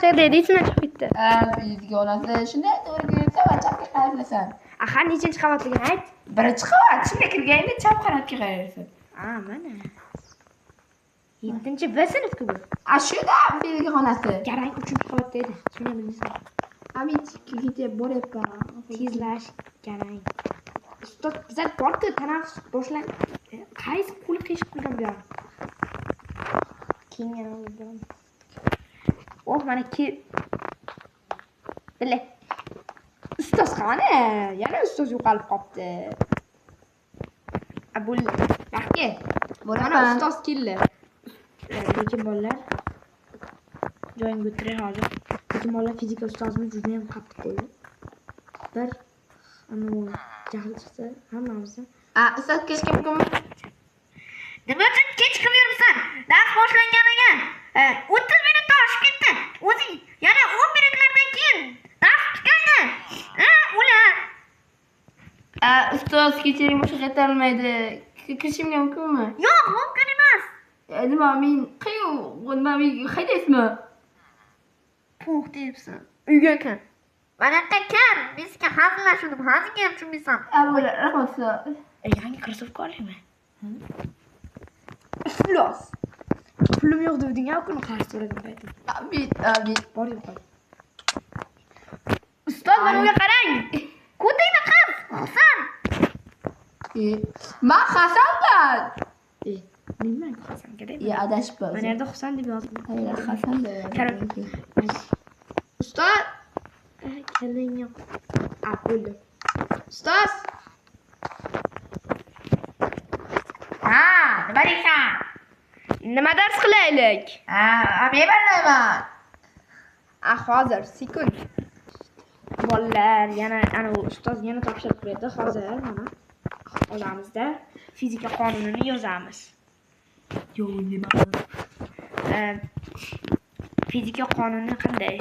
qayerda edi? Esimdan chiqib ketdi. Fizik onasi shunday to'g'ri kelsa va chapga qaraysan. Axir nechinchi qavatligini ayt. Birinchi qavat, shunday kirganda chap qavatga qaraysan. Mana. 7-B sinfku bu. Shuda fizik onasi. Garang 3-qavatda edi. Shuni bilmaysan. Amit ketib boryapman. Tezlash garang. Ustoz bizlar borku tanaffus boshlan. Qaysi qo'l qiyshiq qilgan bu yoq? Keyin yana o'zim. Mana ki Bile. Ustoz qani? Yana ustoz yo'qolib qopti. Abul yaxki. Mana ustoz keldi. Lekin bolalar joyingga o'tiring hozir. Lekin bolalar fizika ustozimiz juda ham qattiq qo'ydi. Bir jahl chiqsa hammamizni. Ustoz kech kelibmi? Nima uchun kech qilmayapsan? Dars boshlanganiga 30 minut oshib ketdi. O'zing yana 10 minutlardan keyin dars tugatdi. Ular Ustoz kechiring, boshqa qaytarolmaydi. Kirishimga mumkinmi? Yo'q, mumkin emas. Nima men qaydaysizmi? Puh deyapsan. Uyga kir. Mana kir. Bizga hazillashdim. Hazilga ham tushunmaysan. Bo'ladi, rahmat ustoz. Yangi krossovka olaymi? Iflos. Pulim yo'q deding-a, kuni qarz so'radim paytim. Abid. Bor yo'q. Ustoz, mana unga qarang. Ko'tingni qaz. Hasan. Men Hasanman. Nima Hasan kerak? Adashib Mana yerda Husan deb yozdim. Hayır, Hasan da. Ustoz. Keling yo'q. Bo'ldi. Ustoz. Nima deysan? Nima dars qilaylik? Men bilmayman. Hozir sekund. Bolalar yana ana ustoz yana topshiriq berdi. Hozir mana olamizda fizika qonunini yozamiz. Yo'q, nima? Fizika qonuni qanday?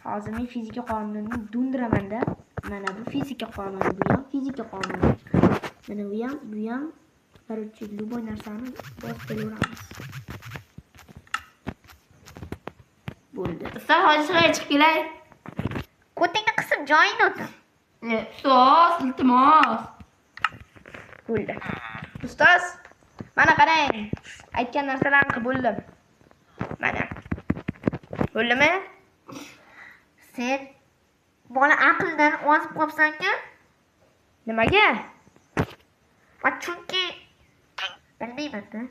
Hozir men fizika qonunini do'ndiraman-da. Mana bu fizika qonuni, bu ham fizika qonuni. Mana bu ham короче, любой narsani bosib kelaveramiz. Bo'ldi. Ustoz, hozir chiqib kelay. Qo'tingni qisib joyingni o'tir. Ustoz, iltimos. Bo'ldi. Ustoz, mana qarang. Aytgan narsalarni qilib bo'ldim. Mana. Bo'ldimi? Sen bola aqldan ozib qolsan-ku? Nimaga? Chunki bilmayman-da.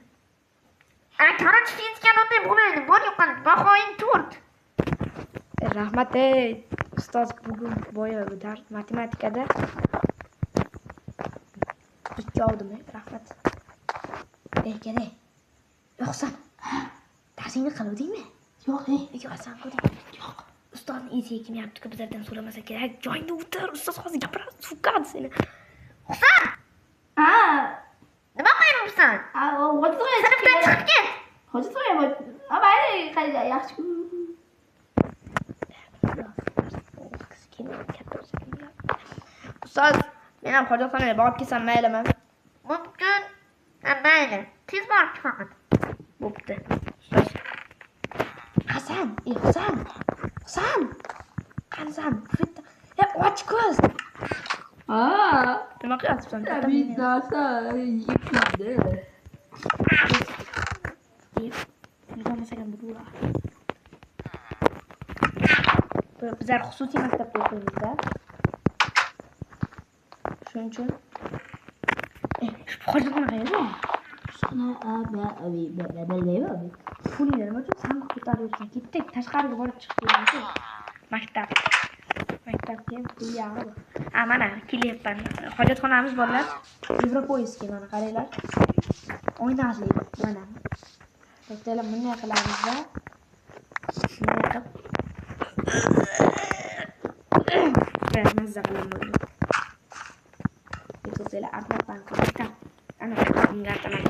Qarich fizikani unday bo'lmaydi. Bor yo'qdan bahoying 4. Rahmat ustoz, bugun boya dars matematikada 2 oldim. Rahmat. Kerak. Yo'qsan. Darsingni qiluvdingmi? Yo'q, Yo'qsan, ko'rding. Yo'q. Ustozning esiga kelmayapti-ku, bizlardan so'ramasa kerak. Joyingda o'tir. Ustoz hozir gapiradi, suvqadi seni. Husan! Nima qilyapsan? Sinfdan chiqib ket. Hozir so'rayman. Mayli, qayda yaxshi. Ustoz, men ham hojatxonaga borib kelsam maylimi? Mumkin. Mayli. Tez borib faqat. Bo'pti. Ustoz. Hasan. Qansan? Och ko'z. Nima qilyapsan? Abid narsa yigitdi. Yig'lamasagan bo'lar. Bizlar xususiy maktabda o'qiymiz-da. Shuning uchun hojatxona qayerda? Bilmayman. Pulingni nima uchun sandiq ko'tarib yuribsan? Ketdik, tashqariga borib chiqib kelamiz. Maktabga pul yog'i. Mana kelyapman. Hojatxonamiz borlar. Yevropoyezga mana qaranglar. Oynali mana. To'xtanglar, bunday qilamiz-da. Bunday qilib mazza qilaman. To'xtanglar, artmoqdan qilib. Ana bunga artaman.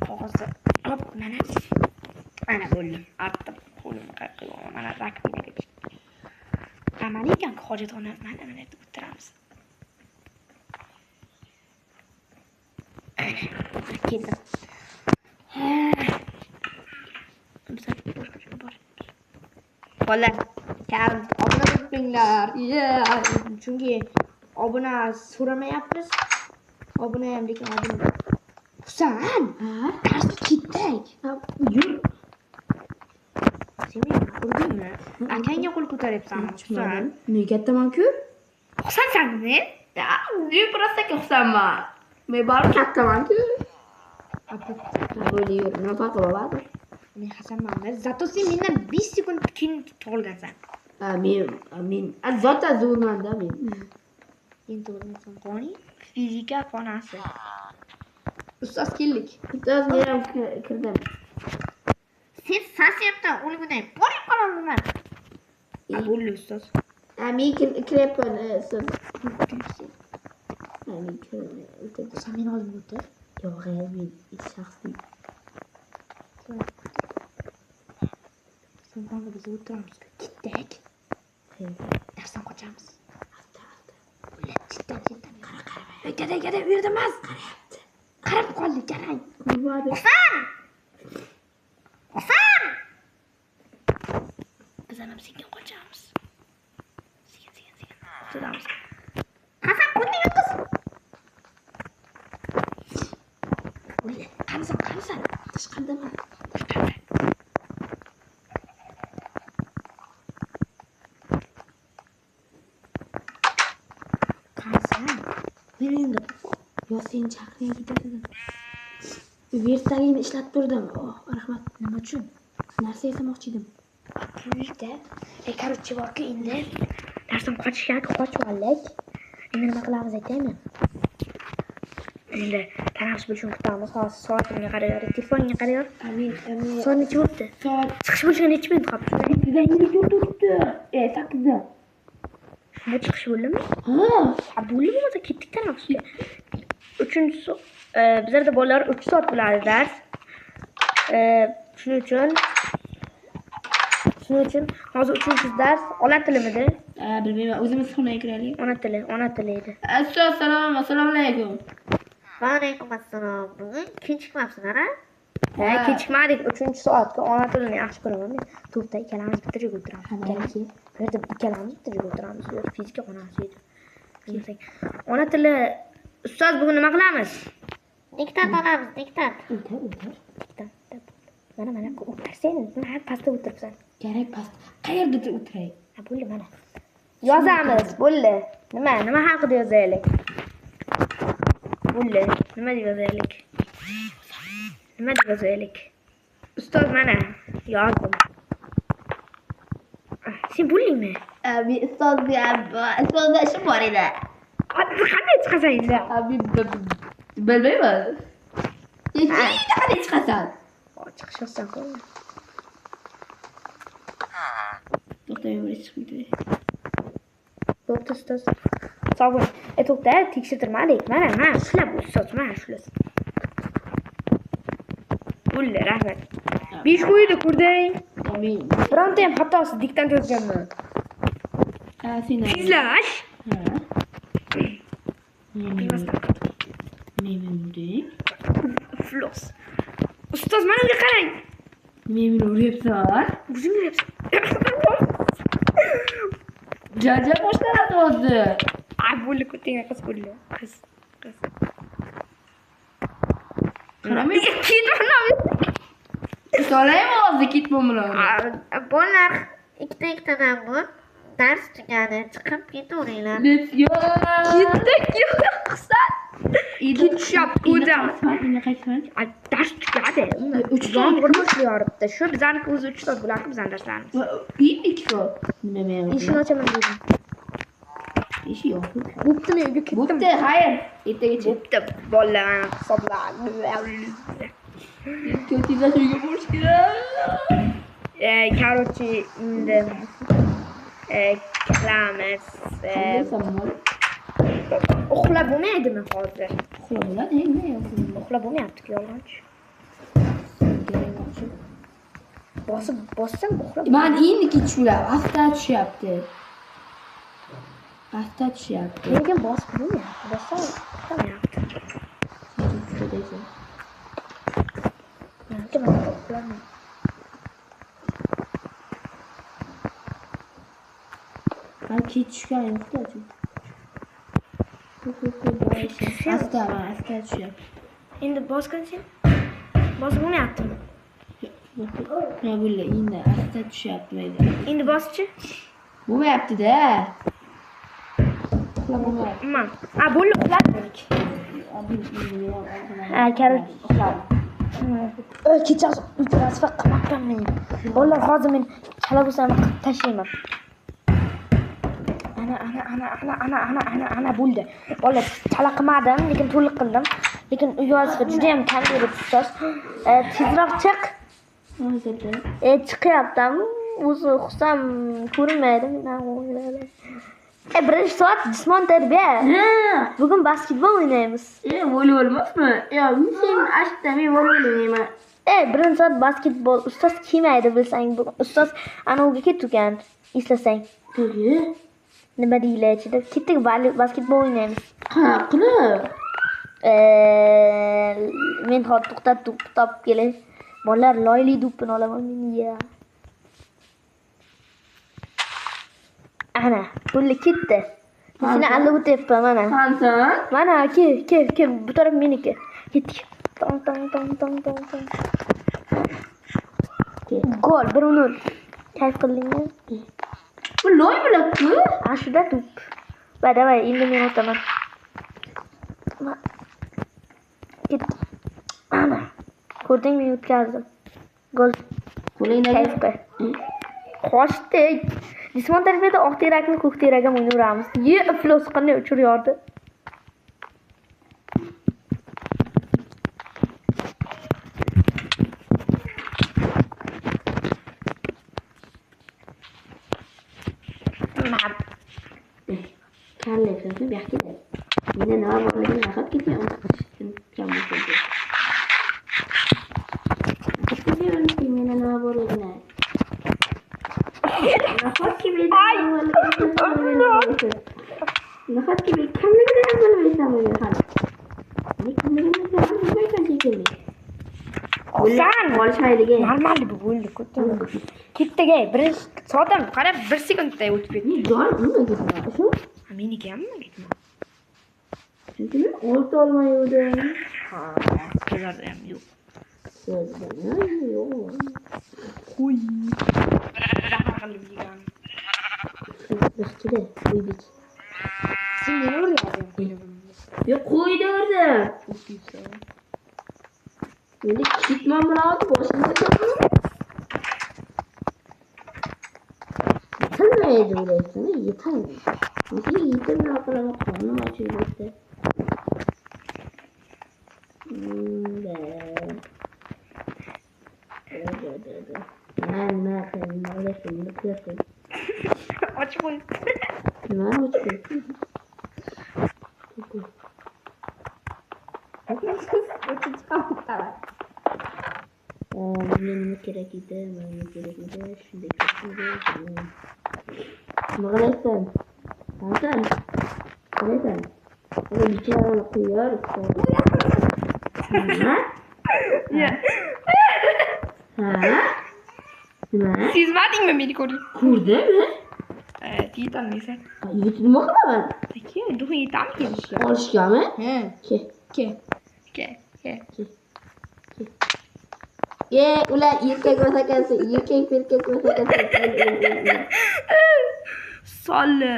Qog'ozni hop mana bo'ldi. Artdim. Qo'limni qayqaman. Mana rakbinaga chiqdi. Mana ekan hojatxona mana deb o'tiramiz. Keldim. Biz boshqa joyga boramiz. Bolalar, Karim obuna bo'linglar. Chunki obuna so'ramayapmiz. Obuna ham lekin obuna. Husan, darsga ketdik. Yur. Sen meni urdingmi? Akangga qo'l ko'taryapsan. Husan. Men kattaman-ku. Husansanmi? Men просто Husanman. Men bari kattaman-ku. Böyle yur. Nima farqi bor? Men Hasanman. Zato sen mendan 5 sekund keyin tug'ilgansan. Men zota zo'rmanda men. Sen tug'ilgansan qoni? Fizika xonasi. Ustoz keldik. Ustoz men ham kirdim. Sen sasiyapdan o'lguday. Borib qolaman. Bo'ldi ustoz. Men kiryapman ustoz. Men kirdim. Sen meni oldimga o'tir. Yo'q, men shaxsiy. Sen bana bizi o'tiramiz. Ketdik. Darsdan qochamiz. Ular ciddan. Qara. U yerda emas. Qarab qoldi, qarang. Hasan! Biz ham senga qochamiz. Sekin. O'tiramiz. Hasan, qanday yotibsiz? Ular, qanisan. Tashqaridaman. Menga Yo seni chaqirib ketdim. Versagingni ishlatib turdim. Rahmat. nima uchun? Narsa yasamoqchi edim. Pulda. Короче, voqea endi darsdan qochib oldik. Endi nima qilamiz aytaymi? Endi tanaffus bo'lishini kutamiz. Hozir soatimga qarayver, telefonga qarayver. Amin. Soat necha bo'libdi? Soat Chiqish bo'lishga necha minut qolibdi? 8da. Shunda chiqish bo'ldimi? Ha. Bo'ldimi o'zi ketdik tanaffusga. 3-chi bizlarda bolalar 3 soat bo'ladi dars. Shuning uchun hozir 3-dars ona tilimidi? Bilmayman, o'zimiz xonaga kiraylik. Ona tili edi. Assalomu alaykum. Va alaykum assalom. Bugun kechikmabsizlar, ha? Kechikmadik. 3-soatga ona tilini yaxshi ko'raman men. To'pda ikkalamiz bitta joyga o'tiramiz. Kerakki. Bu yerda ikkalamiz bitta joyga o'tiramiz. Bu fizika xonasi edi. Bilmasak. Ona tili ustoz bugun nima qilamiz? Diktat olamiz, diktat. O'tir. Mana o'tirsen, mana pastda o'tiribsan. Kerak past. Qayerda o'tiray? Bo'ldi mana. Yozamiz, bo'ldi. Nima haqida yozaylik? Bo'ldi. Nima deb yozaylik? Ustoz mana yozdim. Sen bo'ldingmi? Men ustozda ishim bor edi. Qanday chiqasan endi? Bilmayman. Qanday chiqasan? Chiqishsan qo'y. To'xtay, men chiqmaydi. Bo'pti ustoz. Sog' bo'ling. To'xta, tekshirtirmadik. Mana shular ustoz, mana shular. Bo'ldi, rahmat. 5 qo'ydi, ko'rding? Men Bironta ham xatosi diktant yozganman. sen Fizlash. Memnundek. Floss. Ustoz, mana unga qarang. Meni uryapsan. O'zing uryapsan. Jaja boshladi o'zi. Bo'ldi, ko'ting qiz bo'ldi. Qiz. Qaramay. Ketma. Solaymi o'zi ketmamlar. Bolalar ikkitadan bu dars tugadi. Chiqib ketaveringlar. Let's go. Ketdik, yo'qsan. Ketishyapti o'zimiz. Menga qaytsan. Dars tugadi. 3 soat boshlayapti. Shu bizaniki o'zi 3 soat bo'lardi bizning darslarimiz. 2 soat. Nima men? Eshikni ochaman dedim. Eshik yo'q. Bo'ptimi, uyga ketdim. Bo'pti, xayr. Ertagacha. Bo'pti, bolalar hisoblanadi. Ko'tingizga borish kerak. Короче, endi qilamiz. Uxlab bo'lmaydimi hozir? Uxlab bo'ladi, nima yo'q. Uxlab bo'lmayapti-ku, yolg'onchi. Bossam uxlab. Men endi kechishlar, asta tushyapti. Lekin bosib bo'lmayapti. Bossam uxlamayapti. Balki tushgan yo'qda. Asta tushyapti. Endi bosqin sen. Bosib bo'lmayaptimi? Mana bular endi asta tushyapti mayda. Endi boschi. Bo'lmayapti-da. Man. Bo'ldi uxlatdik. Kalit uxladi. Kechasi ultrasva qilmabman men. Bolalar hozir men chala bo'lsam qilib tashlayman. Ana bo'ldi. Bolalar chala qilmadim, lekin to'liq qildim. Lekin uyozga juda ham kam berib ustoz. Tezroq chiq. Hozirda. Chiqyaptim. O'zi xursam ko'rinmaydi. Birinchi soat jismon tarbiya. Bugun basketbol o'ynaymiz. Voleybol emasmi? Sen ashta men voleybol o'ynayman. Birinchi soat basketbol. Ustoz kelmaydi bilsang. Ustoz anaviga ketgan. Eslasang. Nima deyiladi? Ketdik basketbol o'ynaymiz. Qanaqa qilib? Men hozir to'xtatib topib kelay. Bolalar loyli do'ppini olaman men ya. Ana, bo'ldi ketdi. Seni allab o'tyapman mana. Qansan? Mana kel, bu taraf meniki. Ketdik. Tong. Gol 1-0. Kayf qildingmi? Bu loy bo'ladi-ku. Shuda to'p. Davay, endi men o'taman. Ketdi. Ana. Ko'rding men o'tkazdim. Gol. Qo'lingdagi. Qochdi. Jismon tarbiyada oq terakni ko'k terakka o'ynayveramiz. Iflos qanday uchur yordi. Kalle seni bekle. Yine ne yapalım? Rahat gidiyorum. Camı koydu. Gidiyorum ki yine ne yapalım? Rahat gibi. Rahat gibi. Kendine böyle bir şey yapalım. Ne kendine böyle bir şey yapalım. Sen bol shayliga. Normal bu bo'ldi, ko'rdingmi? Ketdiga birinchi soatdan qarab 1 sekundda o'tib ketdi. Zo'r nima ketdi? Shu? Meniki hammi ketdi. Chunki olti olmaydim. Ha, sizlarda ham yo'q. Yo'q. Qo'y. Rahat qilib yegan. Yaxshida, qo'ydik. Sen meni o'rgatding. Yo'q, qo'ydi o'rda. Endi ketmam bilan boshimga chiqdim. Yetilmaydi o'ylaysan, yetilmaydi. O'zi yetilmay qolaman, qornim ochilmoqda. Nima qildim, o'ylashim, qildim. Och bo'l. Nima och bo'l? Nima kerak edi? Shunday qildim. Nima qilaysan? Qansan? Qalaysan? Ana bichorani qo'yar. Nima? Ha? Nima? Sezmadingmi meni ko'rding? Ko'rdimmi? Yetolmaysan. Nima qilaman? Duxing yetammi kelishga? Olishgami? Ke. Ular erkak masakasi, erkak masakasi. Solli.